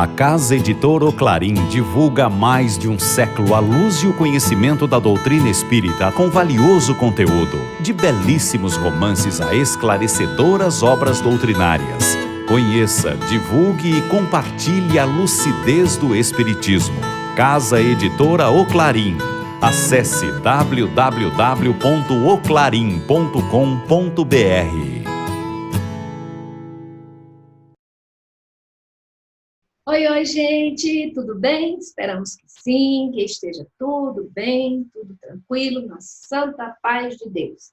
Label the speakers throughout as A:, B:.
A: A Casa Editora O Clarim divulga há mais de um século a luz e o conhecimento da doutrina espírita com valioso conteúdo, de belíssimos romances a esclarecedoras obras doutrinárias. Conheça, divulgue e compartilhe a lucidez do Espiritismo. Casa Editora O Clarim. Acesse www.oclarim.com.br.
B: Oi, gente, tudo bem? Esperamos que sim, que esteja tudo bem, tudo tranquilo, na santa paz de Deus.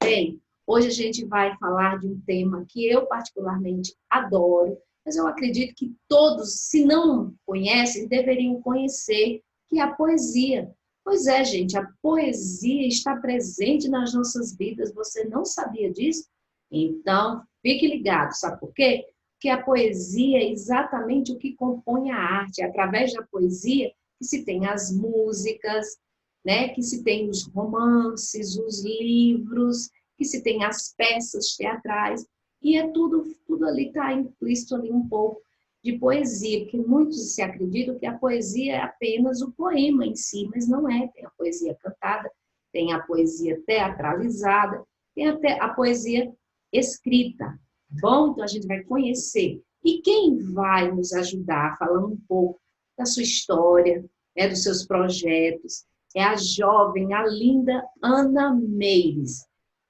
B: Bem, hoje a gente vai falar de um tema que eu particularmente adoro, mas eu acredito que todos, se não conhecem, deveriam conhecer, que é a poesia. Pois é, gente, a poesia está presente nas nossas vidas, você não sabia disso? Então, fique ligado, sabe por quê? Que a poesia é exatamente o que compõe a arte. É através da poesia que se tem as músicas, né? Que se tem os romances, os livros, que se tem as peças teatrais. E é tudo ali está implícito ali um pouco de poesia, porque muitos se acreditam que a poesia é apenas o poema em si, mas não é. Tem a poesia cantada, tem a poesia teatralizada, tem até a poesia escrita. Bom, então a gente vai conhecer. E quem vai nos ajudar falando um pouco da sua história, né, dos seus projetos, é a jovem, a linda Ana Meires.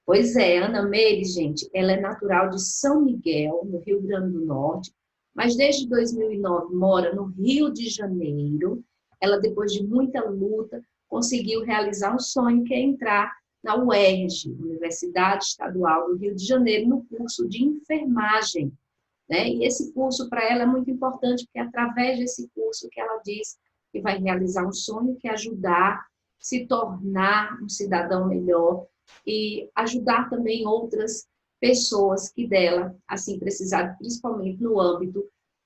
B: Pois é, Ana Meires, gente, ela é natural de São Miguel, no Rio Grande do Norte, mas desde 2009 mora no Rio de Janeiro. Ela, depois de muita luta, conseguiu realizar um sonho, que é entrar na UERJ, Universidade Estadual do Rio de Janeiro, no curso de enfermagem, né? E esse curso para ela é muito importante, porque é através desse curso que ela diz que vai realizar um sonho, que é ajudar a se tornar um cidadão melhor e ajudar também outras pessoas que dela, assim, precisar, principalmente no âmbito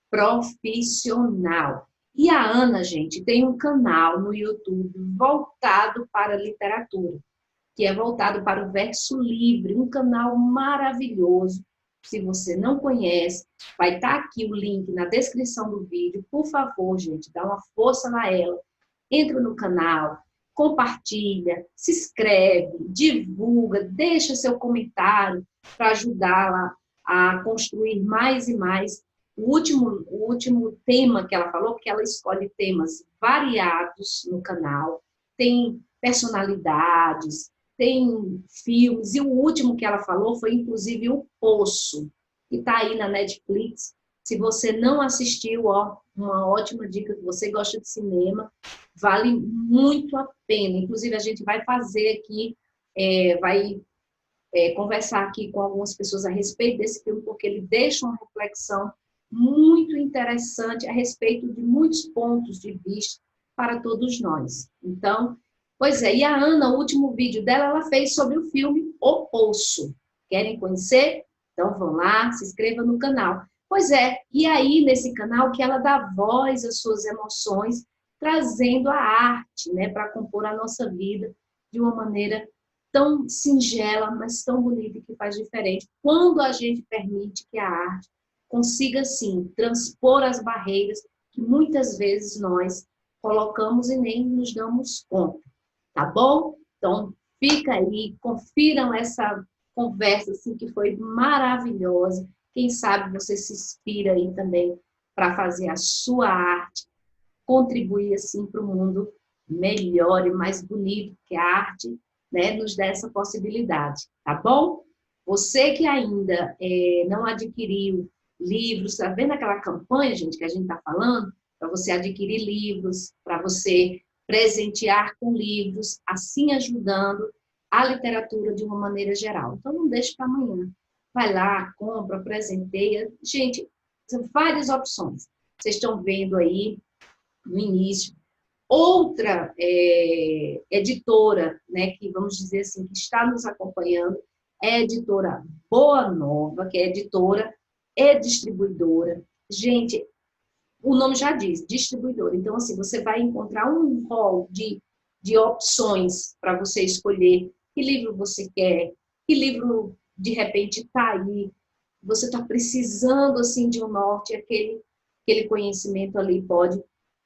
B: profissional. E a Ana, gente, tem um canal no YouTube voltado para a literatura, que é voltado para o Verso Livre, um canal maravilhoso. Se você não conhece, vai estar aqui o link na descrição do vídeo. Por favor, gente, dá uma força na ela. Entra no canal, compartilha, se inscreve, divulga, deixa seu comentário para ajudá-la a construir mais e mais. O último tema que ela falou, porque ela escolhe temas variados no canal, tem personalidades, tem filmes, e o último que ela falou foi, inclusive, O Poço, que está aí na Netflix. Se você não assistiu, ó, uma ótima dica, que você gosta de cinema, vale muito a pena. Inclusive, a gente vai fazer aqui, vai conversar aqui com algumas pessoas a respeito desse filme, porque ele deixa uma reflexão muito interessante a respeito de muitos pontos de vista para todos nós. Então, pois é, e a Ana, o último vídeo dela, ela fez sobre o filme O Poço. Querem conhecer? Então vão lá, se inscreva no canal. Pois é, e aí nesse canal que ela dá voz às suas emoções, trazendo a arte, né, para compor a nossa vida de uma maneira tão singela, mas tão bonita, que faz diferente. Quando a gente permite que a arte consiga, sim, transpor as barreiras que muitas vezes nós colocamos e nem nos damos conta. Tá bom? Então, fica aí, confiram essa conversa, assim, que foi maravilhosa. Quem sabe você se inspira aí também para fazer a sua arte, contribuir, assim, para o mundo melhor e mais bonito, que a arte, né, nos dá essa possibilidade, tá bom? Você que ainda não adquiriu livros, tá vendo aquela campanha, gente, que a gente está falando? Para você adquirir livros, para você presentear com livros, assim ajudando a literatura de uma maneira geral. Então, não deixe para amanhã. Vai lá, compra, presenteia. Gente, são várias opções. Vocês estão vendo aí no início. Outra editora, né, que vamos dizer assim, que está nos acompanhando, é a editora Boa Nova, que é editora e distribuidora. Gente, o nome já diz, distribuidora. Então, assim, você vai encontrar um rol de opções para você escolher que livro você quer, que livro, de repente, está aí, você está precisando, assim, de um norte, aquele aquele conhecimento ali pode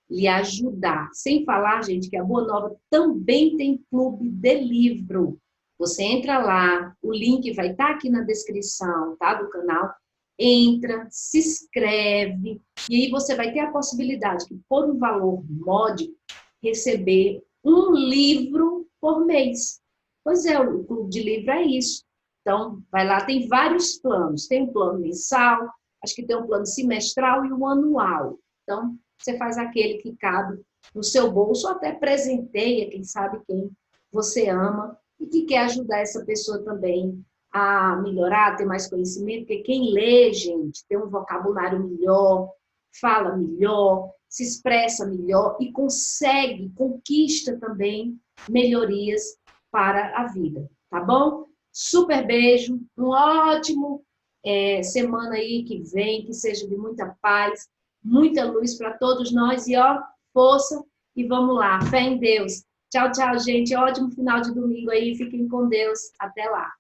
B: lhe ajudar. Sem falar, gente, que a Boa Nova também tem clube de livro. Você entra lá, o link vai estar aqui na descrição, tá, do canal. Entra, se inscreve, e aí você vai ter a possibilidade de, por um valor módico, receber um livro por mês. Pois é, o clube de livro é isso. Então, vai lá, tem vários planos. Tem um plano mensal, acho que tem um plano semestral e um anual. Então, você faz aquele que cabe no seu bolso, ou até presenteia, quem sabe quem você ama, e que quer ajudar essa pessoa também a melhorar, a ter mais conhecimento, porque quem lê, gente, tem um vocabulário melhor, fala melhor, se expressa melhor e consegue, conquista também melhorias para a vida, tá bom? Super beijo, um ótimo semana aí que vem, que seja de muita paz, muita luz para todos nós e ó, força e vamos lá, fé em Deus. Tchau, tchau, gente. Ótimo final de domingo aí. Fiquem com Deus. Até lá.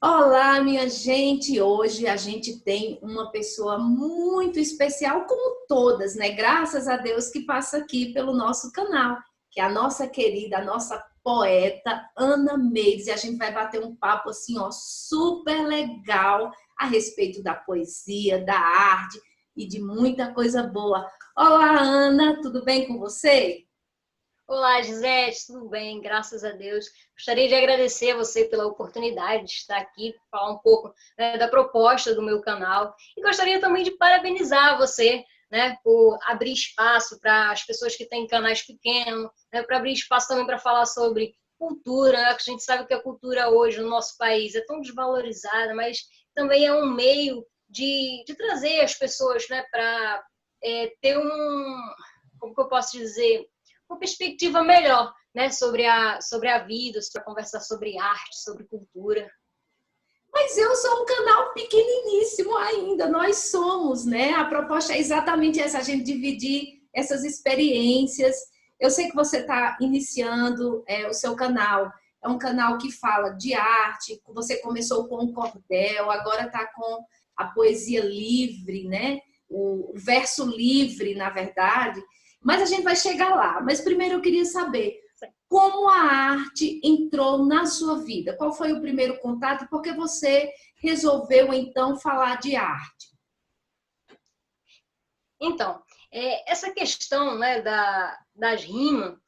B: Olá, minha gente. Hoje a gente tem uma pessoa muito especial, como todas, né? Graças a Deus que passa aqui pelo nosso canal, que é a nossa querida, a nossa poeta Ana Meigs. E a gente vai bater um papo assim, ó, super legal a respeito da poesia, da arte e de muita coisa boa. Olá, Ana, tudo bem com você?
C: Olá, Gisete, tudo bem? Graças a Deus. Gostaria de agradecer a você pela oportunidade de estar aqui, falar um pouco, né, da proposta do meu canal. E gostaria também de parabenizar você, né, por abrir espaço para as pessoas que têm canais pequenos, né, para abrir espaço também para falar sobre cultura, né, que a gente sabe que a cultura hoje no nosso país é tão desvalorizada, mas também é um meio de trazer as pessoas, né, para ter como que eu posso dizer, uma perspectiva melhor, né, sobre a vida, para conversar sobre arte, sobre cultura.
B: Mas eu sou um canal pequeniníssimo ainda, nós somos, né? A proposta é exatamente essa, a gente dividir essas experiências. Eu sei que você está iniciando o seu canal, é um canal que fala de arte, você começou com o cordel, agora está com a poesia livre, né? O verso livre, na verdade. Mas a gente vai chegar lá. Mas primeiro eu queria saber como a arte entrou na sua vida. Qual foi o primeiro contato? Por que você resolveu, então, falar de arte?
C: Então, essa questão, né, das rimas,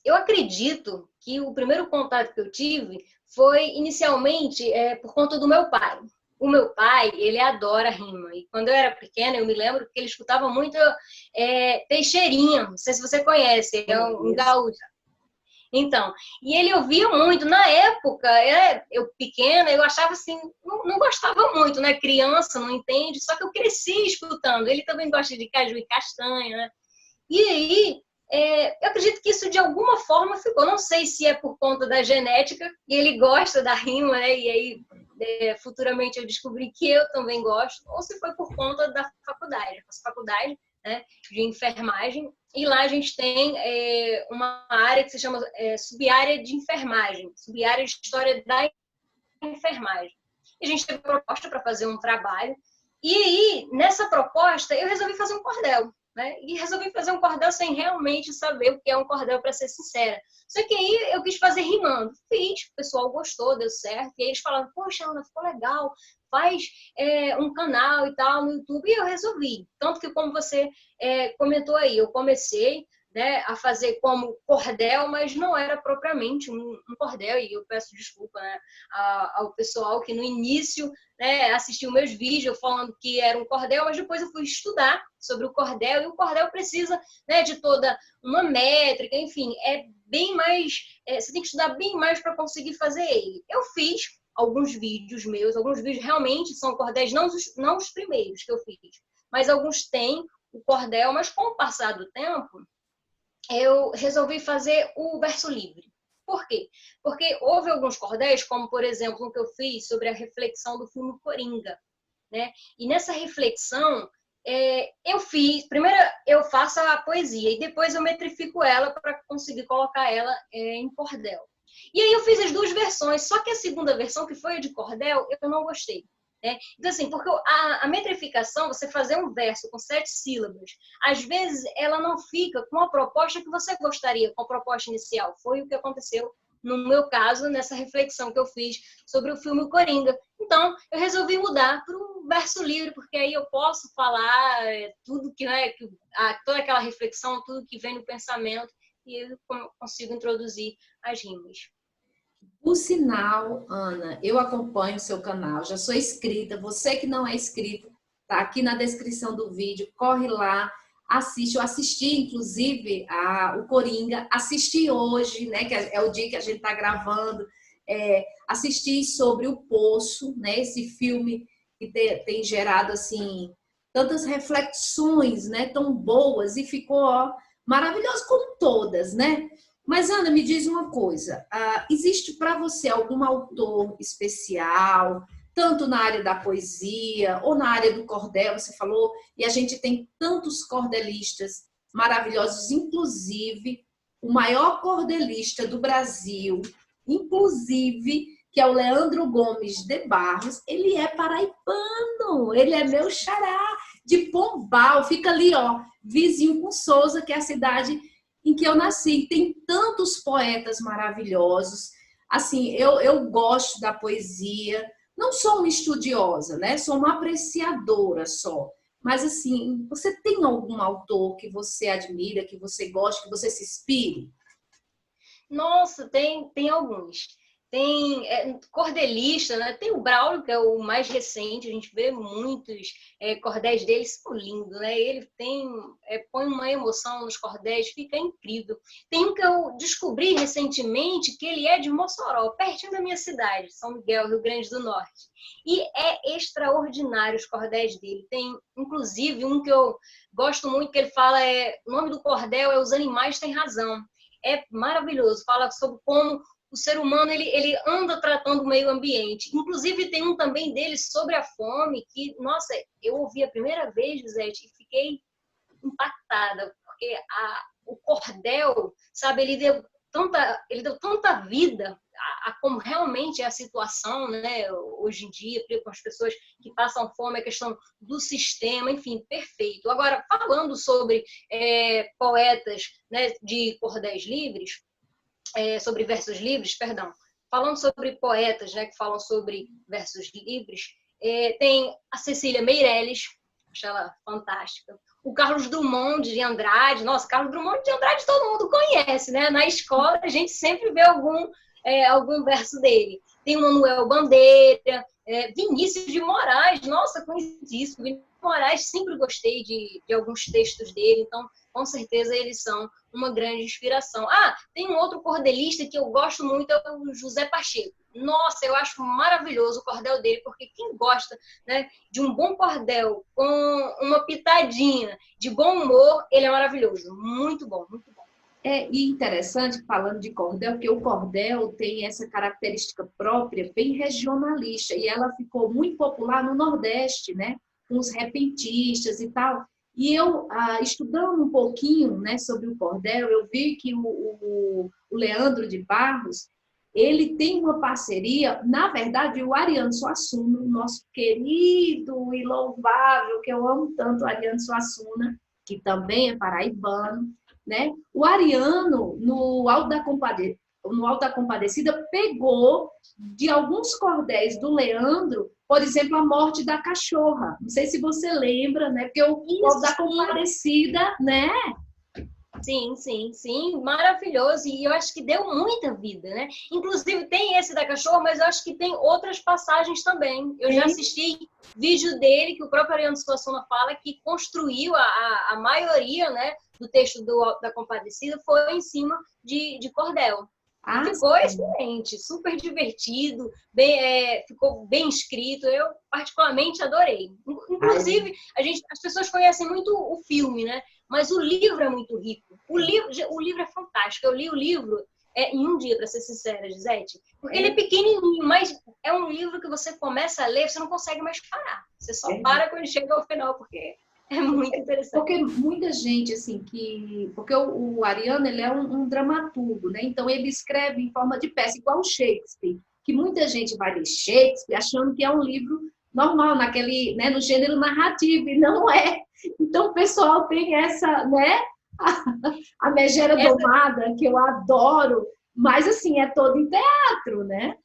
C: eu acredito que o primeiro contato que eu tive foi, inicialmente, por conta do meu pai. O meu pai, ele adora rima. E quando eu era pequena, eu me lembro que ele escutava muito Teixeirinha. Não sei se você conhece, é um gaúcho. Então, e ele ouvia muito. Na época, eu pequena, eu achava assim, não gostava muito, né? Criança, não entende. Só que eu cresci escutando. Ele também gosta de caju e castanha, né? E aí, eu acredito que isso de alguma forma ficou. Não sei se é por conta da genética, e ele gosta da rima, né? E aí, futuramente eu descobri que eu também gosto, ou se foi por conta da faculdade. Eu faço faculdade, né, de enfermagem, e lá a gente tem uma área que se chama subárea de enfermagem, subárea de história da enfermagem. E a gente teve proposta para fazer um trabalho, e aí, nessa proposta, eu resolvi fazer um cordel. Né? E resolvi fazer um cordel sem realmente saber o que é um cordel, para ser sincera. Só que aí eu quis fazer rimando. Fiz, o pessoal gostou, deu certo. E aí eles falaram, poxa, Ana, ficou legal, faz um canal e tal no YouTube. E eu resolvi. Tanto que, como você comentou aí, eu comecei, né, a fazer como cordel, mas não era propriamente um cordel, e eu peço desculpa, né, ao pessoal que no início, né, assistiu meus vídeos falando que era um cordel, mas depois eu fui estudar sobre o cordel, e o cordel precisa, né, de toda uma métrica, enfim, é bem mais, você tem que estudar bem mais para conseguir fazer ele. Eu fiz alguns vídeos meus, alguns vídeos realmente são cordéis, não os primeiros que eu fiz, mas alguns têm o cordel, mas com o passar do tempo, eu resolvi fazer o verso livre. Por quê? Porque houve alguns cordéis, como, por exemplo, o que eu fiz sobre a reflexão do filme Coringa. Né? E nessa reflexão, eu fiz... Primeiro, eu faço a poesia e depois eu metrifico ela para conseguir colocar ela em cordel. E aí eu fiz as duas versões, só que a segunda versão, que foi a de cordel, eu não gostei. né? Então, assim, porque a metrificação, você fazer um verso com 7 sílabas, às vezes ela não fica com a proposta que você gostaria, com a proposta inicial. Foi o que aconteceu no meu caso, nessa reflexão que eu fiz sobre o filme Coringa. Então, eu resolvi mudar para um verso livre, porque aí eu posso falar tudo que, né, toda aquela reflexão, tudo que vem no pensamento, e eu consigo introduzir as rimas.
B: Por sinal, Ana, eu acompanho o seu canal, já sou inscrita. Você que não é inscrito, tá aqui na descrição do vídeo, corre lá, assiste. Eu assisti, inclusive, o Coringa, assisti hoje, né, que é o dia que a gente está gravando, assisti sobre o Poço, né, esse filme que tem gerado, assim, tantas reflexões, né, tão boas, e ficou maravilhoso como todas, né? Mas, Ana, me diz uma coisa, existe para você algum autor especial, tanto na área da poesia ou na área do cordel, você falou, e a gente tem tantos cordelistas maravilhosos, inclusive o maior cordelista do Brasil, inclusive, que é o Leandro Gomes de Barros, ele é paraibano, ele é meu xará, de Pombal, fica ali, ó, vizinho com Sousa, que é a cidade em que eu nasci. Tem tantos poetas maravilhosos. Assim, eu gosto da poesia, não sou uma estudiosa, né? Sou uma apreciadora só. Mas, assim, você tem algum autor que você admira, que você gosta, que você se inspire?
C: Nossa, tem alguns. Tem cordelista, né? Tem o Braulio, que é o mais recente, a gente vê muitos cordéis dele, são lindos, né? Ele põe uma emoção nos cordéis, fica incrível. Tem um que eu descobri recentemente, que ele é de Mossoró, pertinho da minha cidade, São Miguel, Rio Grande do Norte. E é extraordinário os cordéis dele. Tem, inclusive, um que eu gosto muito, que ele fala, o nome do cordel é Os Animais Têm Razão. É maravilhoso, fala sobre como o ser humano ele anda tratando o meio ambiente. Inclusive, tem um também dele sobre a fome, que, nossa, eu ouvi a primeira vez, Gisete, e fiquei impactada, porque o cordel, sabe, ele deu tanta vida a como realmente é a situação, né, hoje em dia, com as pessoas que passam fome, a questão do sistema, enfim, perfeito. Agora, falando sobre poetas, né, de cordéis livres, sobre versos livres, perdão, falando sobre poetas, né, que falam sobre versos livres, tem a Cecília Meirelles, acho ela fantástica. O Carlos Drummond de Andrade, nossa, Carlos Drummond de Andrade todo mundo conhece, né? Na escola a gente sempre vê algum verso dele. Tem o Manuel Bandeira, Vinícius de Moraes, nossa, conheci isso. Vinícius de Moraes, sempre gostei de alguns textos dele, então com certeza eles são uma grande inspiração. Tem um outro cordelista que eu gosto muito, é o José Pacheco. Nossa, eu acho maravilhoso o cordel dele, porque quem gosta, né, de um bom cordel com uma pitadinha de bom humor, ele é maravilhoso. Muito bom, muito bom.
B: E interessante, falando de cordel, que o cordel tem essa característica própria, bem regionalista, e ela ficou muito popular no Nordeste, né? Com os repentistas e tal. E eu, estudando um pouquinho, né, sobre o cordel, eu vi que o Leandro de Barros, ele tem uma parceria, na verdade, o Ariano Suassuna, nosso querido e louvável, que eu amo tanto, o Ariano Suassuna, que também é paraibano, né? O Ariano, no Alto da Compadecida, pegou de alguns cordéis do Leandro, por exemplo, a morte da cachorra. Não sei se você lembra, né? Porque o Alto da Compadecida, né?
C: Sim, maravilhoso. E eu acho que deu muita vida, né? Inclusive tem esse da cachorra, mas eu acho que tem outras passagens também. Eu já assisti vídeo dele, que o próprio Ariano Suassuna fala, que construiu a maioria, né, do texto da Compadecida foi em cima de cordel. Ficou excelente, super divertido, ficou bem escrito. Eu particularmente adorei. Inclusive, as pessoas conhecem muito o filme, né? Mas o livro é muito rico. O livro é fantástico. Eu li o livro em um dia, para ser sincera, Gisete. Porque ele é pequenininho, mas é um livro que você começa a ler, você não consegue mais parar. Você só para quando chega ao final, porque é muito interessante.
B: Porque muita gente, assim, porque o Ariano, ele é um dramaturgo, né? Então, ele escreve em forma de peça, igual o Shakespeare. Que muita gente vai ler Shakespeare achando que é um livro normal, naquele, né, no gênero narrativo, e não é. Então o pessoal tem essa, né, a Megera Domada, que eu adoro, mas assim, é todo em teatro, né?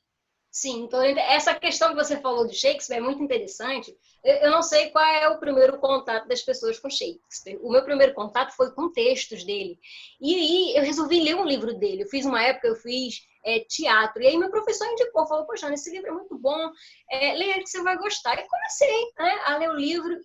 C: Sim, então essa questão que você falou de Shakespeare é muito interessante. Eu não sei qual é o primeiro contato das pessoas com Shakespeare. O meu primeiro contato foi com textos dele. E aí eu resolvi ler um livro dele. Eu fiz teatro. E aí meu professor indicou, falou, poxa, esse livro é muito bom, leia que você vai gostar. E comecei, né, a ler o livro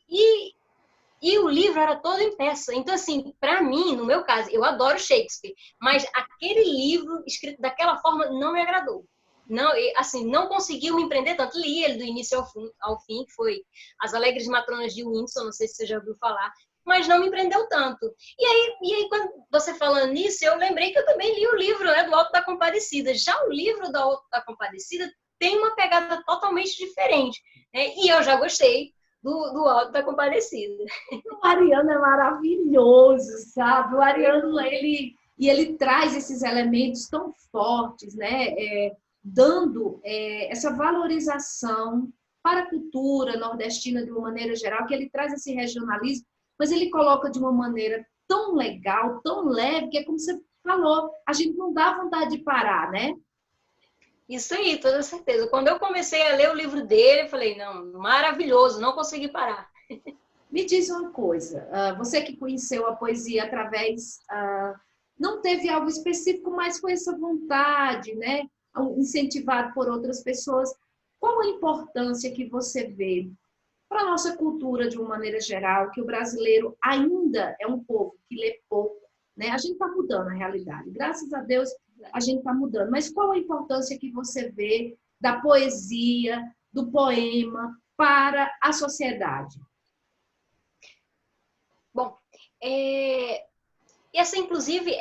C: e o livro era todo em peça. Então, assim, para mim, no meu caso, eu adoro Shakespeare, mas aquele livro escrito daquela forma não me agradou. Não, assim, não conseguiu me empreender tanto. Li ele do início ao fim, que foi As Alegres Matronas de Windsor, não sei se você já ouviu falar, mas não me empreendeu tanto. E aí quando você falando nisso, eu lembrei que eu também li o livro, né, do Alto da Compadecida. Já o livro do Alto da Compadecida tem uma pegada totalmente diferente, né? E eu já gostei do Alto da Compadecida.
B: O Ariano é maravilhoso, sabe? O Ariano, ele traz esses elementos tão fortes, né? Dando essa valorização para a cultura nordestina de uma maneira geral, que ele traz esse regionalismo, mas ele coloca de uma maneira tão legal, tão leve, que é como você falou, a gente não dá vontade de parar, né?
C: Isso aí, toda certeza. Quando eu comecei a ler o livro dele, eu falei, não, maravilhoso, não consegui parar.
B: Me diz uma coisa, você que conheceu a poesia através, não teve algo específico, mas foi essa vontade, né? Incentivado por outras pessoas. Qual a importância que você vê para a nossa cultura de uma maneira geral, que o brasileiro ainda é um povo que lê pouco, né? A gente está mudando a realidade, graças a Deus a gente está mudando, mas qual a importância que você vê da poesia, do poema para a sociedade?
C: Bom, essa inclusive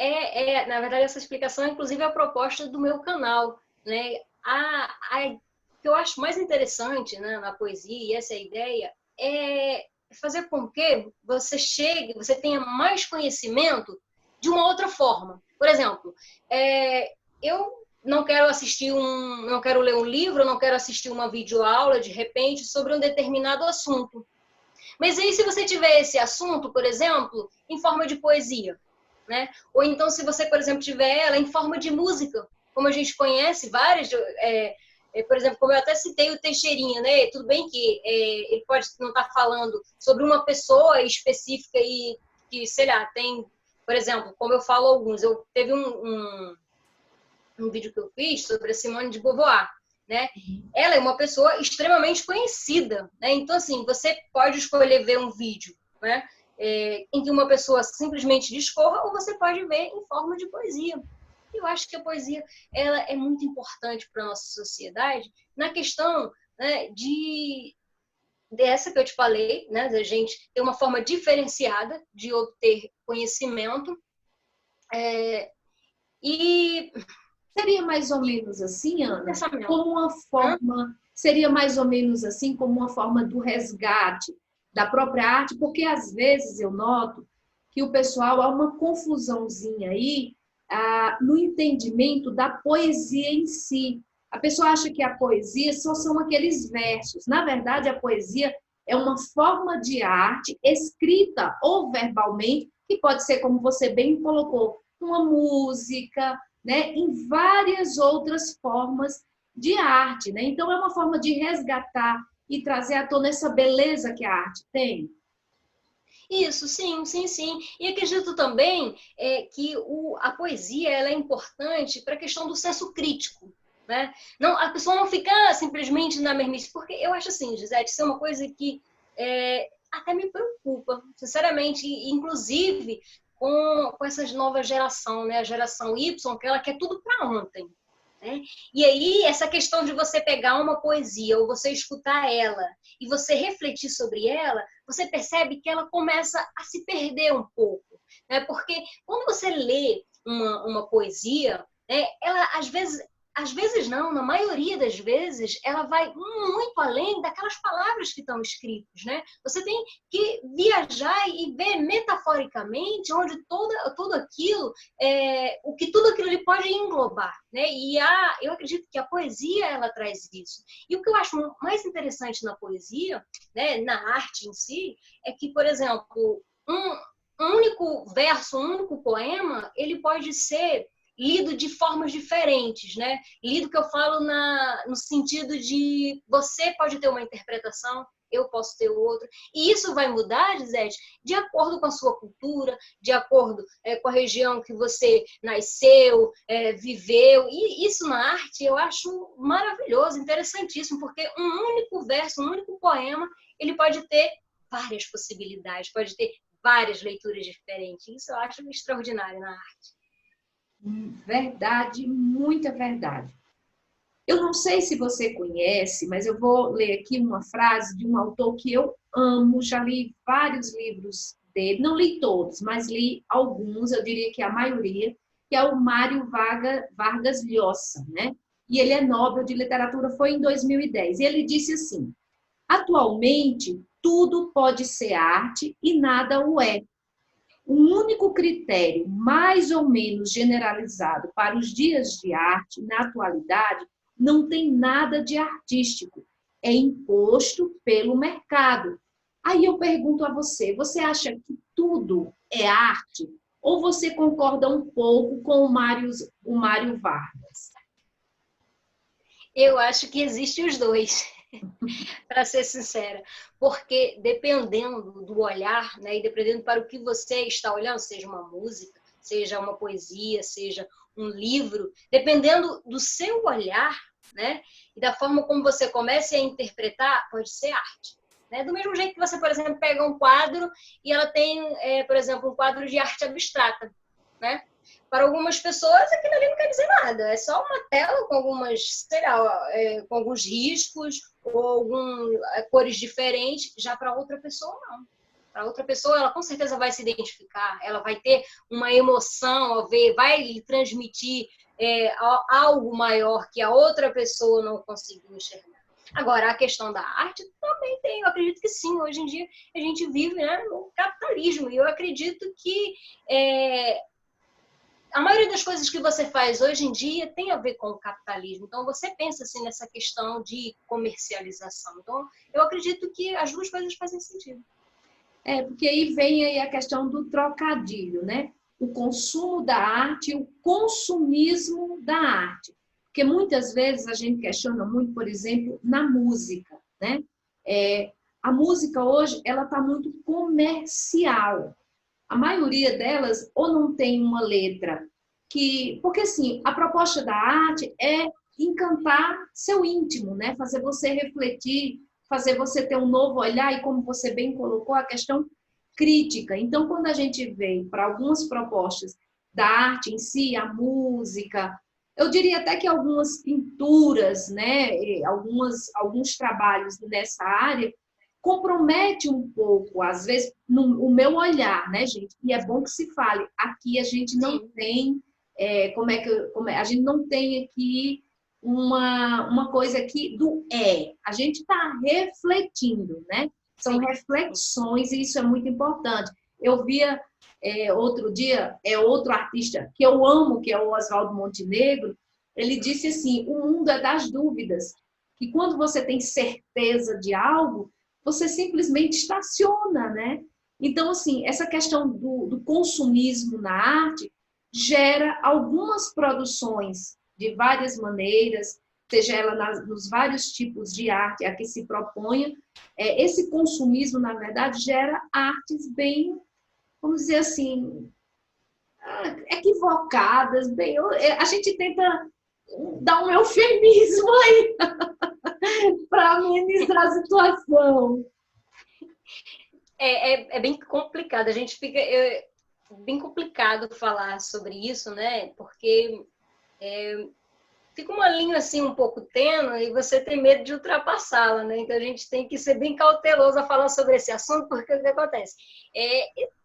C: na verdade, essa explicação inclusive é a proposta do meu canal, né? O que eu acho mais interessante, né, na poesia, e essa é a ideia, é fazer com que você tenha mais conhecimento de uma outra forma. Por exemplo, eu não quero não quero ler um livro, não quero assistir uma videoaula, de repente, sobre um determinado assunto. Mas aí, se você tiver esse assunto, por exemplo, em forma de poesia, né? Ou então, se você, por exemplo, tiver ela em forma de música, como a gente conhece várias, por exemplo, como eu até citei o Teixeirinha, né? Tudo bem que ele pode não estar falando sobre uma pessoa específica e que, sei lá, tem, por exemplo, como eu falo alguns, teve um vídeo que eu fiz sobre a Simone de Beauvoir, né? Ela é uma pessoa extremamente conhecida, né? Então, assim, você pode escolher ver um vídeo, né, em que uma pessoa simplesmente discorra, ou você pode ver em forma de poesia. Eu acho que a poesia ela é muito importante para a nossa sociedade na questão, né, dessa que eu te falei, né, da gente ter uma forma diferenciada de obter conhecimento. E
B: Seria mais ou menos assim, Ana, como uma forma, seria mais ou menos assim como uma forma do resgate da própria arte, porque às vezes eu noto que o pessoal há uma confusãozinha aí no entendimento da poesia em si. A pessoa acha que a poesia só são aqueles versos. Na verdade, a poesia é uma forma de arte escrita ou verbalmente, que pode ser, como você bem colocou, uma música, né, em várias outras formas de arte, né? Então é uma forma de resgatar e trazer à tona essa beleza que a arte tem.
C: Isso, sim, sim, sim. E acredito também que a poesia ela é importante para a questão do senso crítico, né? Não, a pessoa não ficar simplesmente na mesmice, porque eu acho assim, Gisele, isso é uma coisa que até me preocupa, sinceramente, inclusive com essa nova geração, né? A geração Y, que ela quer tudo para ontem. Né? E aí, essa questão de você pegar uma poesia ou você escutar ela e você refletir sobre ela, você percebe que ela começa a se perder um pouco. Né? Porque quando você lê uma poesia, né, ela, às vezes, às vezes não, na maioria das vezes, ela vai muito além daquelas palavras que estão escritas, né? Você tem que viajar e ver metaforicamente onde tudo aquilo, tudo aquilo ele pode englobar, né? Eu acredito que a poesia, ela traz isso. E o que eu acho mais interessante na poesia, né, na arte em si, é que, por exemplo, um único verso, um único poema, ele pode ser lido de formas diferentes, né? Lido que eu falo no sentido de você pode ter uma interpretação, eu posso ter outra. E isso vai mudar, Gisele, de acordo com a sua cultura, de acordo com a região que você nasceu, viveu. E isso na arte eu acho maravilhoso, interessantíssimo, porque um único verso, um único poema, ele pode ter várias possibilidades, pode ter várias leituras diferentes. Isso eu acho extraordinário na arte.
B: Verdade, muita verdade. Eu não sei se você conhece, mas eu vou ler aqui uma frase de um autor que eu amo, já li vários livros dele, não li todos, mas li alguns, eu diria que a maioria, que é o Mário Vargas Llosa, né? E ele é Nobel de Literatura, foi em 2010. E ele disse assim: atualmente, tudo pode ser arte e nada o é. O único critério mais ou menos generalizado para os dias de arte, na atualidade, não tem nada de artístico. É imposto pelo mercado. Aí eu pergunto a você, você acha que tudo é arte? Ou você concorda um pouco com o Mário Vargas?
C: Eu acho que existem os dois. Para ser sincera, porque dependendo do olhar, né, e dependendo para o que você está olhando, seja uma música, seja uma poesia, seja um livro, dependendo do seu olhar, né, e da forma como você comece a interpretar, pode ser arte. Né? Do mesmo jeito que você, por exemplo, pega um quadro e ela tem, por exemplo, um quadro de arte abstrata, né? Para algumas pessoas, aquilo ali não quer dizer nada. É só uma tela com algumas, sei lá, com alguns riscos ou cores diferentes. Já para outra pessoa, não. Para outra pessoa, ela com certeza vai se identificar. Ela vai ter uma emoção ao ver, vai lhe transmitir algo maior que a outra pessoa não conseguiu enxergar. Agora, a questão da arte também tem. Eu acredito que sim. Hoje em dia, a gente vive, né, no capitalismo. E eu acredito que a maioria das coisas que você faz hoje em dia tem a ver com o capitalismo. Então, você pensa assim nessa questão de comercialização. Então, eu acredito que as duas coisas fazem sentido.
B: Porque aí vem aí a questão do trocadilho, né? O consumo da arte e o consumismo da arte. Porque muitas vezes a gente questiona muito, por exemplo, na música, né? A música hoje, ela está muito comercial. A maioria delas ou não tem uma letra que... Porque, assim, a proposta da arte é encantar seu íntimo, né? Fazer você refletir, fazer você ter um novo olhar e, como você bem colocou, a questão crítica. Então, quando a gente vem para algumas propostas da arte em si, a música, eu diria até que algumas pinturas, né? Alguns trabalhos nessa área, compromete um pouco, às vezes, o meu olhar, né, gente? E é bom que se fale. Aqui a gente não tem, a gente não tem aqui uma coisa aqui do a gente está refletindo, né? São reflexões e isso é muito importante. Eu via outro dia, outro artista que eu amo, que é o Oswaldo Montenegro, ele disse assim, o mundo é das dúvidas, que quando você tem certeza de algo, você simplesmente estaciona, né? Então, assim, essa questão do consumismo na arte gera algumas produções de várias maneiras, seja ela nos vários tipos de arte a que se proponha. Esse consumismo, na verdade, gera artes bem, vamos dizer assim, equivocadas. A gente tenta dar um eufemismo aí para amenizar a situação.
C: É bem complicado. A gente fica... bem complicado falar sobre isso, né? Porque fica uma linha assim um pouco tênue e você tem medo de ultrapassá-la, né? Então a gente tem que ser bem cauteloso a falar sobre esse assunto, porque o que acontece?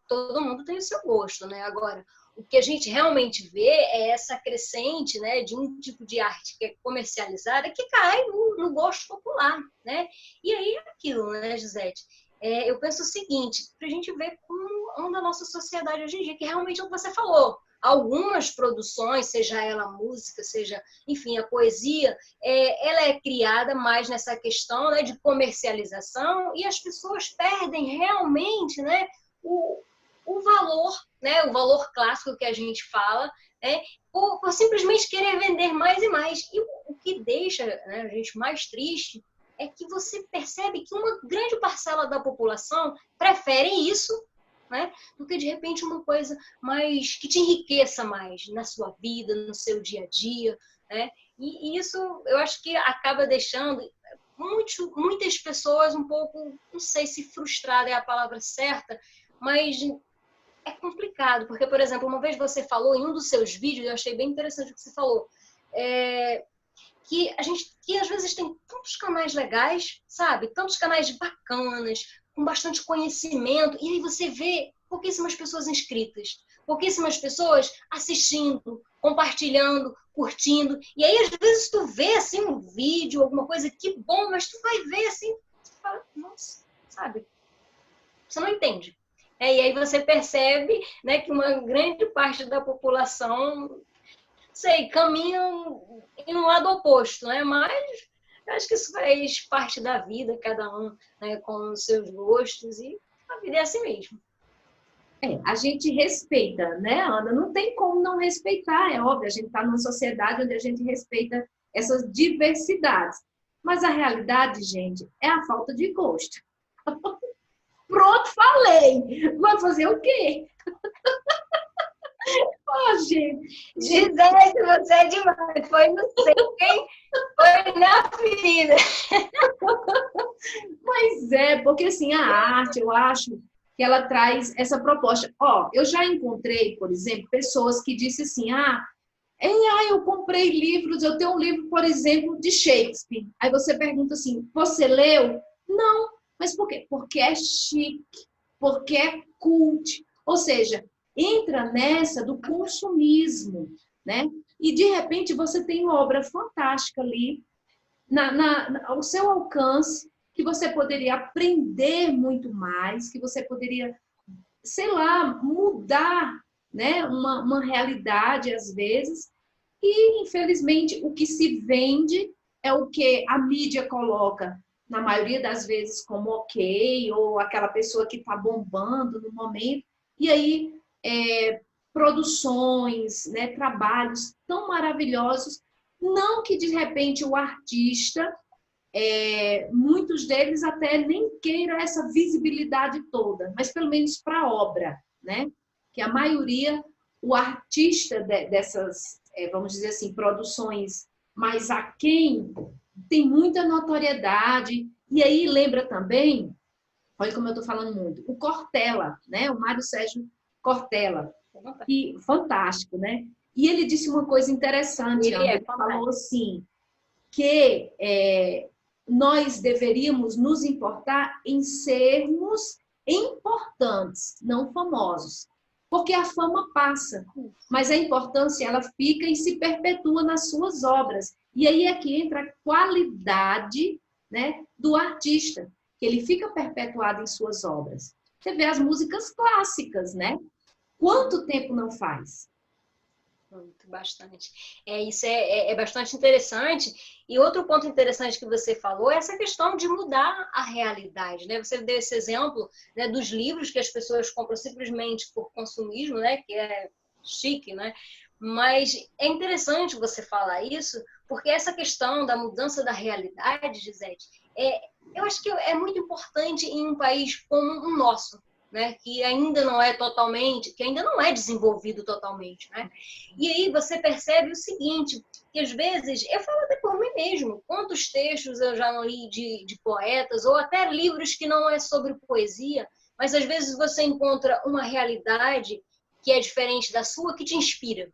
C: todo mundo tem o seu gosto, né? Agora, o que a gente realmente vê é essa crescente, né, de um tipo de arte que é comercializada que cai no gosto popular, né? E aí é aquilo, né, Gisele? Eu penso o seguinte, para a gente ver como anda a nossa sociedade hoje em dia, que realmente é o que você falou. Algumas produções, seja ela música, seja, enfim, a poesia, ela é criada mais nessa questão, né, de comercialização e as pessoas perdem realmente, né, o valor, né, o valor clássico que a gente fala, né, por simplesmente querer vender mais e mais. E o que deixa, né, a gente mais triste é que você percebe que uma grande parcela da população prefere isso, né, do que de repente uma coisa mais que te enriqueça mais na sua vida, no seu dia a dia, né? E isso eu acho que acaba deixando muitas pessoas um pouco, não sei se frustrada é a palavra certa, mas é complicado, porque, por exemplo, uma vez você falou em um dos seus vídeos, eu achei bem interessante o que você falou, que a gente, que às vezes tem tantos canais legais, sabe? Tantos canais bacanas, com bastante conhecimento, e aí você vê pouquíssimas pessoas inscritas, pouquíssimas pessoas assistindo, compartilhando, curtindo, e aí às vezes tu vê assim um vídeo, alguma coisa, que bom, mas tu vai ver assim, tu fala, nossa, sabe? Você não entende. E aí você percebe, né, que uma grande parte da população, sei, caminha em um lado oposto, né? Mas acho que isso faz parte da vida, cada um, né, com os seus gostos, e a vida é assim mesmo.
B: A gente respeita, né, Ana? Não tem como não respeitar, é óbvio, a gente está numa sociedade onde a gente respeita essas diversidades. Mas a realidade, gente, é a falta de gosto. Pronto, falei! Vai fazer o quê? Oh, gente.
C: Gisele, você é demais. Foi no quem? Foi na ferida.
B: Mas porque assim, a arte, eu acho que ela traz essa proposta. Eu já encontrei, por exemplo, pessoas que disseram assim, eu comprei livros, eu tenho um livro, por exemplo, de Shakespeare. Aí você pergunta assim, você leu? Não. Mas por quê? Porque é chique, porque é cult. Ou seja, entra nessa do consumismo, né? E, de repente, você tem uma obra fantástica ali, ao seu alcance, que você poderia aprender muito mais, que você poderia, sei lá, mudar, né? uma realidade, às vezes. E, infelizmente, o que se vende é o que a mídia coloca, na maioria das vezes, como ok, ou aquela pessoa que está bombando no momento. E aí, produções, né, trabalhos tão maravilhosos, não que de repente o artista, muitos deles até nem queira essa visibilidade toda, mas pelo menos para a obra, né? Que a maioria, o artista dessas, vamos dizer assim, produções mais aquém, tem muita notoriedade. E aí lembra também, olha como eu estou falando muito, o Cortella, né? O Mário Sérgio Cortella, que fantástico, né? E ele disse uma coisa interessante, ele falou assim, que nós deveríamos nos importar em sermos importantes, não famosos. Porque a fama passa, mas a importância ela fica e se perpetua nas suas obras. E aí é que entra a qualidade, né, do artista, que ele fica perpetuado em suas obras. Você vê as músicas clássicas, né? Quanto tempo não faz?
C: Muito, bastante. Isso é bastante interessante. E outro ponto interessante que você falou é essa questão de mudar a realidade, né? Você deu esse exemplo, né, dos livros que as pessoas compram simplesmente por consumismo, né? Que é chique, né? Mas é interessante você falar isso, porque essa questão da mudança da realidade, Gisele, eu acho que é muito importante em um país como o nosso, né, que ainda não é totalmente, que ainda não é desenvolvido totalmente, né? E aí você percebe o seguinte, que às vezes, eu falo até por mim mesmo, quantos textos eu já não li de poetas, ou até livros que não é sobre poesia, mas às vezes você encontra uma realidade que é diferente da sua, que te inspira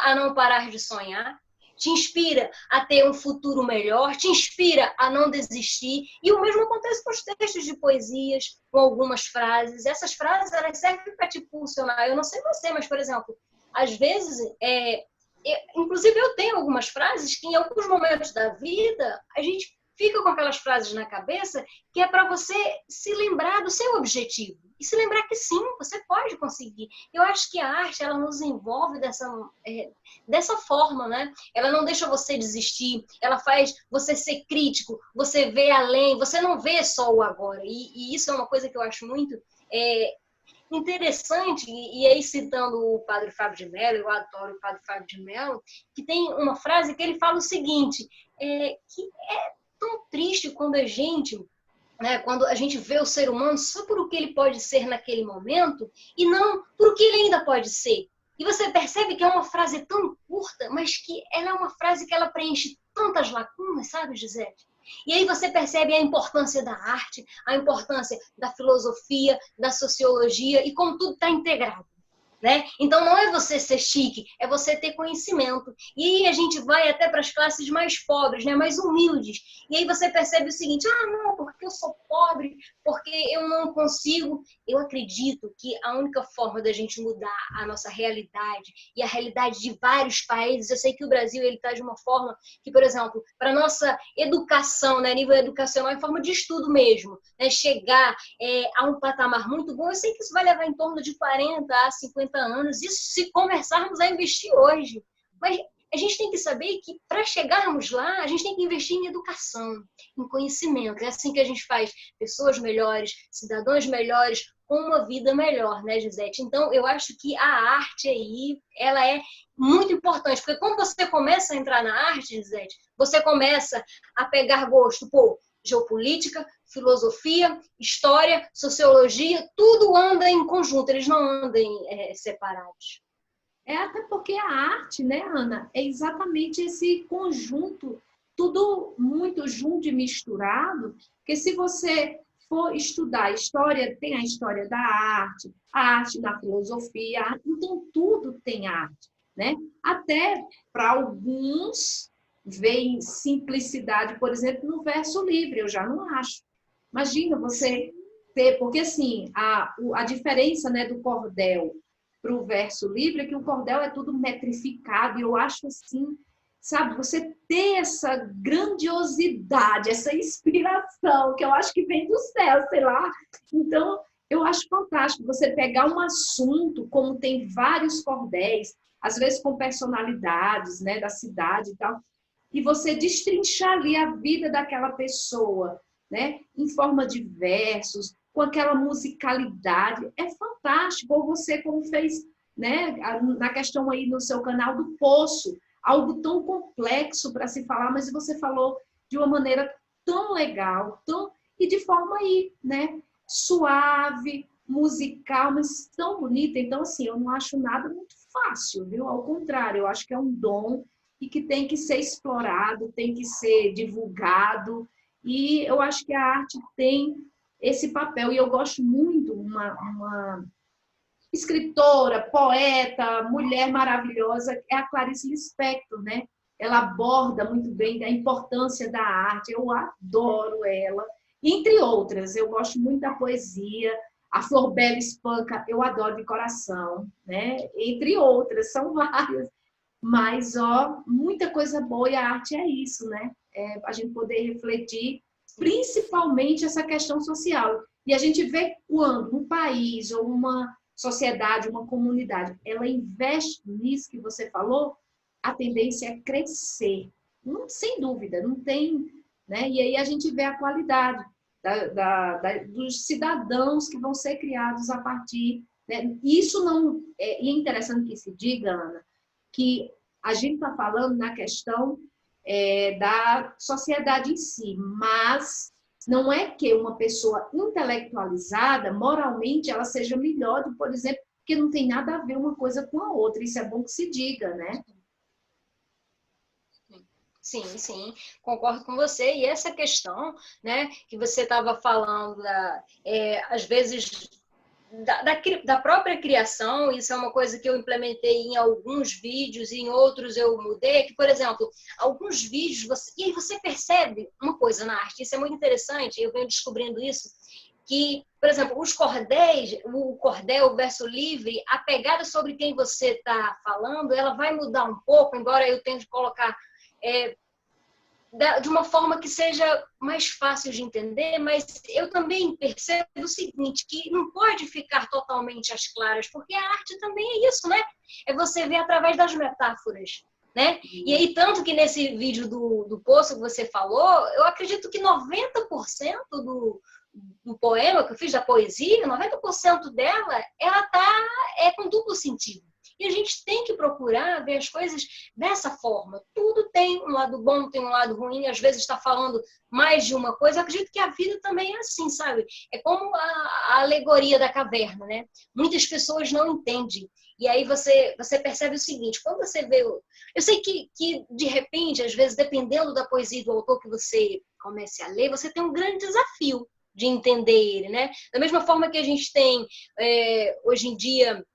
C: a não parar de sonhar, te inspira a ter um futuro melhor, te inspira a não desistir. E o mesmo acontece com os textos de poesias, com algumas frases. Essas frases, elas servem para te impulsionar. Eu não sei você, mas, por exemplo, às vezes, inclusive eu tenho algumas frases que em alguns momentos da vida a gente fica com aquelas frases na cabeça que é para você se lembrar do seu objetivo. E se lembrar que sim, você pode conseguir. Eu acho que a arte, ela nos envolve dessa forma, né? Ela não deixa você desistir, ela faz você ser crítico, você vê além, você não vê só o agora. E isso é uma coisa que eu acho muito interessante, e aí citando o Padre Fábio de Mello, eu adoro o Padre Fábio de Mello, que tem uma frase que ele fala o seguinte, que é tão triste quando a gente, né, quando a gente vê o ser humano só por o que ele pode ser naquele momento e não por o que ele ainda pode ser. E você percebe que é uma frase tão curta, mas que ela é uma frase que ela preenche tantas lacunas, sabe, Gisele? E aí você percebe a importância da arte, a importância da filosofia, da sociologia e como tudo está integrado. Né? Então não é você ser chique, é você ter conhecimento. E aí a gente vai até para as classes mais pobres, né? Mais humildes. E aí você percebe o seguinte, não, porque eu sou pobre, porque eu não consigo. Eu acredito que a única forma da gente mudar a nossa realidade e a realidade de vários países, eu sei que o Brasil está de uma forma que, por exemplo, para a nossa educação, né? Nível educacional, em forma de estudo mesmo, né? Chegar a um patamar muito bom, eu sei que isso vai levar em torno de 40 a 50 anos, isso se começarmos a investir hoje. Mas a gente tem que saber que para chegarmos lá, a gente tem que investir em educação, em conhecimento. É assim que a gente faz pessoas melhores, cidadãos melhores, com uma vida melhor, né, Gisete? Então, eu acho que a arte aí, ela é muito importante, porque quando você começa a entrar na arte, Gisete, você começa a pegar gosto, geopolítica, filosofia, história, sociologia, tudo anda em conjunto, eles não andam separados.
B: Até porque a arte, né, Ana, é exatamente esse conjunto, tudo muito junto e misturado, porque se você for estudar história, tem a história da arte, a arte da filosofia, então tudo tem arte, né? Até para alguns vem simplicidade, por exemplo, no verso livre, eu já não acho. Imagina você ter, porque assim, a diferença, né, do cordel para o verso livre é que o cordel é tudo metrificado, e eu acho assim, sabe, você ter essa grandiosidade, essa inspiração, que eu acho que vem do céu, sei lá. Então, eu acho fantástico você pegar um assunto, como tem vários cordéis, às vezes com personalidades, né, da cidade e tal, e você destrinchar ali a vida daquela pessoa, né, em forma de versos, com aquela musicalidade, é fantástico. Ou você, como fez, né, na questão aí no seu canal do Poço, algo tão complexo para se falar, mas você falou de uma maneira tão legal, e de forma aí, né, suave, musical, mas tão bonita. Então, assim, eu não acho nada muito fácil, viu? Ao contrário, eu acho que é um dom e que tem que ser explorado, tem que ser divulgado, e eu acho que a arte tem esse papel. E eu gosto muito, uma escritora, poeta, mulher maravilhosa, é a Clarice Lispector, né? Ela aborda muito bem a importância da arte, eu adoro ela. Entre outras, eu gosto muito da poesia, a Flor Bela Espanca, eu adoro de coração, né? Entre outras, são várias. Mas, muita coisa boa, e a arte é isso, né? A gente poder refletir principalmente essa questão social. E a gente vê quando um país ou uma sociedade, uma comunidade, ela investe nisso que você falou, a tendência é crescer. Não, sem dúvida, não tem, né? E aí a gente vê a qualidade dos cidadãos que vão ser criados a partir, né? Isso não e é interessante que se diga, Ana, que a gente está falando na questão da sociedade em si, mas não é que uma pessoa intelectualizada, moralmente, ela seja melhor, por exemplo, porque não tem nada a ver uma coisa com a outra. Isso é bom que se diga, né?
C: Sim, sim, concordo com você. E essa questão, né, que você estava falando, às vezes da própria criação. Isso é uma coisa que eu implementei em alguns vídeos, e em outros eu mudei, que, por exemplo, alguns vídeos, e aí você percebe uma coisa na arte, isso é muito interessante, eu venho descobrindo isso, que, por exemplo, os cordéis, o cordel, o verso livre, a pegada sobre quem você está falando, ela vai mudar um pouco, embora eu tenha de colocar de uma forma que seja mais fácil de entender, mas eu também percebo o seguinte, que não pode ficar totalmente às claras, porque a arte também é isso, né? É você ver através das metáforas, né? E aí, tanto que nesse vídeo do poço que você falou, eu acredito que 90% do poema que eu fiz, da poesia, 90% dela, ela com duplo sentido. E a gente tem que procurar ver as coisas dessa forma. Tudo tem um lado bom, tem um lado ruim. Às vezes está falando mais de uma coisa. Eu acredito que a vida também é assim, sabe? É como a alegoria da caverna, né? Muitas pessoas não entendem. E aí você percebe o seguinte, quando você vê... Eu sei que, de repente, às vezes, dependendo da poesia do autor que você comece a ler, você tem um grande desafio de entender ele, né? Da mesma forma que a gente tem, hoje em dia,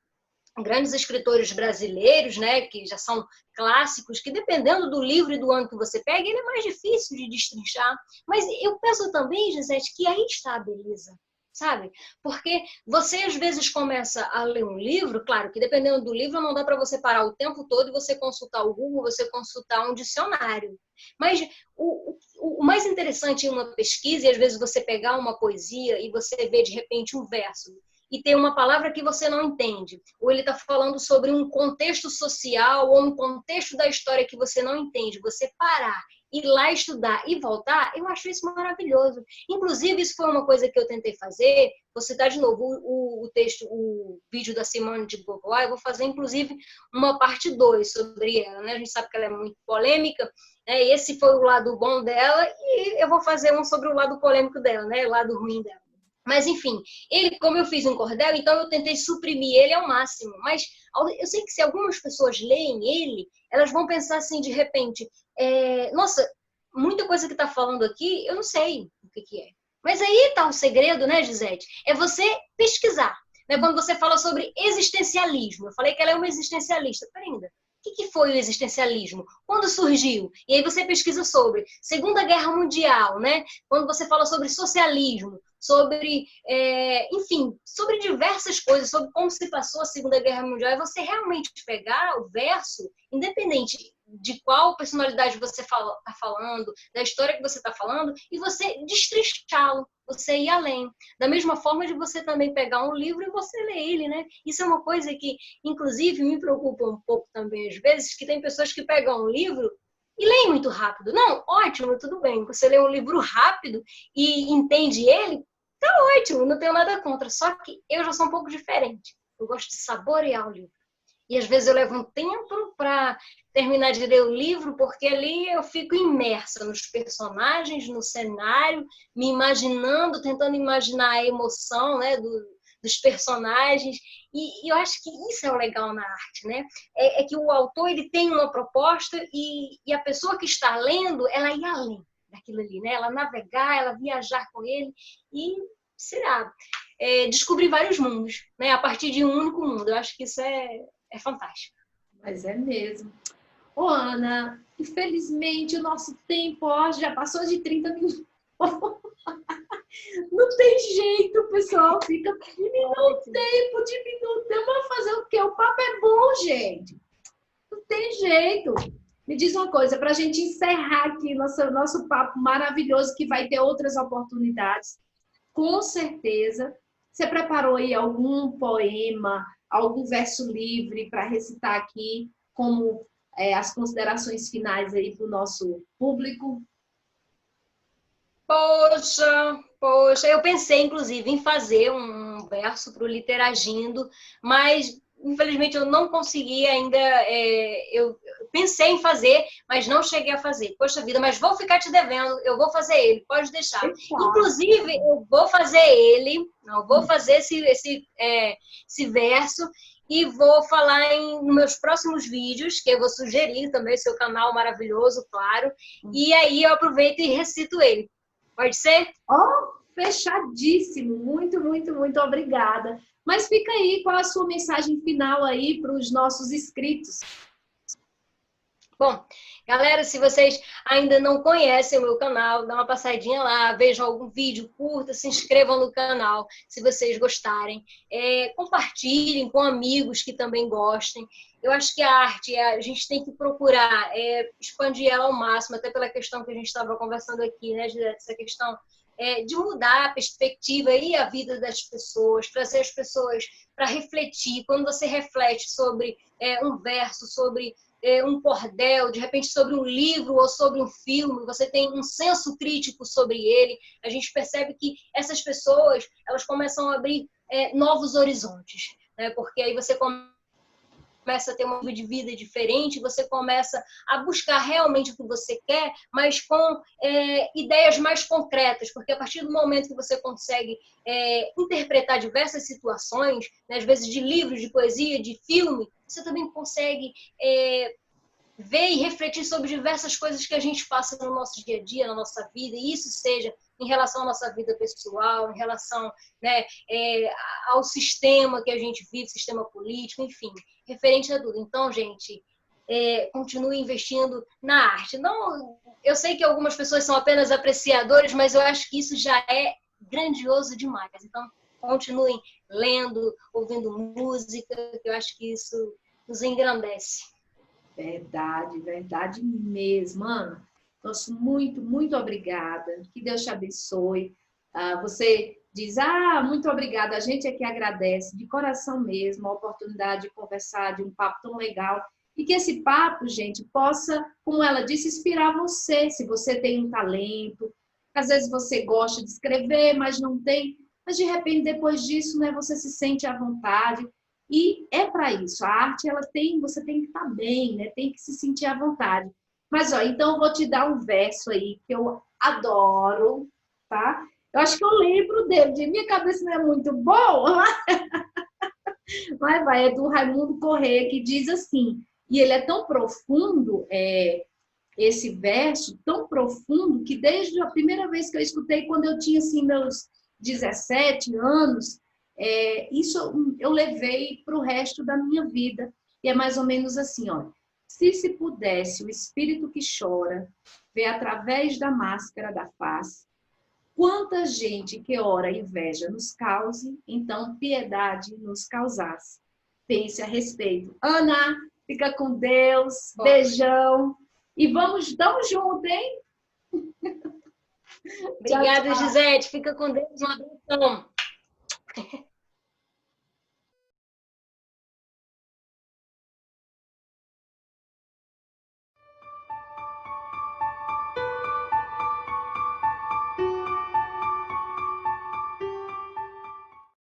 C: grandes escritores brasileiros, né, que já são clássicos, que dependendo do livro e do ano que você pega, ele é mais difícil de destrinchar. Mas eu penso também, Gisele, que aí está a beleza, sabe? Porque você às vezes começa a ler um livro, claro que dependendo do livro não dá para você parar o tempo todo e você consultar o Google, você consultar um dicionário. Mas o mais interessante em uma pesquisa, e às vezes você pegar uma poesia e você ver de repente um verso, e tem uma palavra que você não entende, ou ele está falando sobre um contexto social ou um contexto da história que você não entende, você parar, ir lá estudar e voltar, eu acho isso maravilhoso. Inclusive, isso foi uma coisa que eu tentei fazer, vou citar de novo o vídeo da Simone de Beauvoir, eu vou fazer, inclusive, uma parte 2 sobre ela, né? A gente sabe que ela é muito polêmica, né? Esse foi o lado bom dela, e eu vou fazer um sobre o lado polêmico dela, né? O lado ruim dela. Mas, enfim, ele, como eu fiz um cordel, então eu tentei suprimir ele ao máximo. Mas eu sei que se algumas pessoas leem ele, elas vão pensar assim, de repente, nossa, muita coisa que está falando aqui, eu não sei o que é. Mas aí está o segredo, né, Gisele? É você pesquisar. Né? Quando você fala sobre existencialismo, eu falei que ela é uma existencialista. Pera ainda. O que foi o existencialismo? Quando surgiu? E aí você pesquisa sobre Segunda Guerra Mundial, né? Quando você fala sobre socialismo, sobre, enfim, sobre diversas coisas, sobre como se passou a Segunda Guerra Mundial, é você realmente pegar o verso, independente de qual personalidade você está falando, da história que você está falando, e você destrinchá-lo, você ir além. Da mesma forma de você também pegar um livro e você ler ele, né? Isso é uma coisa que, inclusive, me preocupa um pouco também, às vezes, que tem pessoas que pegam um livro e leem muito rápido. Não, ótimo, tudo bem. Você lê um livro rápido e entende ele, tá ótimo, não tenho nada contra. Só que eu já sou um pouco diferente. Eu gosto de saborear o livro. E às vezes eu levo um tempo para terminar de ler o livro, porque ali eu fico imersa nos personagens, no cenário, me imaginando, tentando imaginar a emoção, né, dos personagens. E eu acho que isso é o legal na arte, né? É que o autor ele tem uma proposta e a pessoa que está lendo, ela ir além daquilo ali, né? Ela navegar, ela viajar com ele e, será, descobrir vários mundos, né? A partir de um único mundo. Eu acho que isso é fantástico.
B: Mas é mesmo. Ô, Ana, infelizmente o nosso tempo já passou de 30 minutos. Não tem jeito, pessoal. Fica diminuindo o tempo, diminuindo. Eu vou fazer o quê? O papo é bom, gente. Não tem jeito. Me diz uma coisa, para a gente encerrar aqui nosso papo maravilhoso, que vai ter outras oportunidades. Com certeza. Você preparou aí algum poema, algum verso livre para recitar aqui, como as considerações finais aí para o nosso público?
C: Poxa, eu pensei, inclusive, em fazer um verso para o Literagindo, mas, infelizmente, eu não consegui ainda. Eu pensei em fazer, mas não cheguei a fazer. Poxa vida, mas vou ficar te devendo, eu vou fazer ele, pode deixar. Inclusive, eu vou fazer ele, não vou fazer esse verso, e vou falar nos meus próximos vídeos, que eu vou sugerir também, seu canal maravilhoso, claro, e aí eu aproveito e recito ele. Pode ser?
B: Oh, fechadíssimo. Muito, muito, muito obrigada. Mas fica aí, qual a sua mensagem final aí para os nossos inscritos?
C: Bom, galera, se vocês ainda não conhecem o meu canal, dá uma passadinha lá, vejam algum vídeo, curta, se inscrevam no canal, se vocês gostarem. Compartilhem com amigos que também gostem. Eu acho que a arte, a gente tem que procurar expandir ela ao máximo, até pela questão que a gente estava conversando aqui, né, essa questão de mudar a perspectiva e a vida das pessoas, trazer as pessoas para refletir. Quando você reflete sobre um verso, sobre um cordel, de repente sobre um livro ou sobre um filme, você tem um senso crítico sobre ele, a gente percebe que essas pessoas, elas começam a abrir novos horizontes, né? Porque aí você começa a ter uma vida diferente, você começa a buscar realmente o que você quer, mas com ideias mais concretas, porque a partir do momento que você consegue interpretar diversas situações, né, às vezes de livros, de poesia, de filme, você também consegue ver e refletir sobre diversas coisas que a gente passa no nosso dia a dia, na nossa vida, e isso seja em relação à nossa vida pessoal, em relação, né, ao sistema que a gente vive, sistema político, enfim, referente a tudo. Então, gente, continue investindo na arte. Não, eu sei que algumas pessoas são apenas apreciadores, mas eu acho que isso já é grandioso demais. Então, continuem lendo, ouvindo música, que eu acho que isso nos engrandece.
B: Verdade, verdade mesmo, Ana. Nosso muito, muito obrigada. Que Deus te abençoe. Você diz, muito obrigada. A gente é que agradece, de coração mesmo, a oportunidade de conversar, de um papo tão legal. E que esse papo, gente, possa, como ela disse, inspirar você. Se você tem um talento, às vezes você gosta de escrever, mas não tem. Mas, de repente, depois disso, né, você se sente à vontade. E é para isso. A arte, você tem que estar bem, né? Tem que se sentir à vontade. Mas, ó, então eu vou te dar um verso aí que eu adoro, tá? Eu acho que eu lembro dele. De minha cabeça não é muito boa, mas é do Raimundo Corrêa, que diz assim, e ele é tão profundo, esse verso, tão profundo, que desde a primeira vez que eu escutei, quando eu tinha, assim, meus 17 anos, isso eu levei para o resto da minha vida. E é mais ou menos assim, ó. Se pudesse o espírito que chora ver através da máscara da face, quanta gente que ora inveja nos cause, então piedade nos causasse. Pense a respeito. Ana, fica com Deus, beijão. E vamos junto, hein?
C: Obrigada, Gisele. Fica com Deus. Um abração.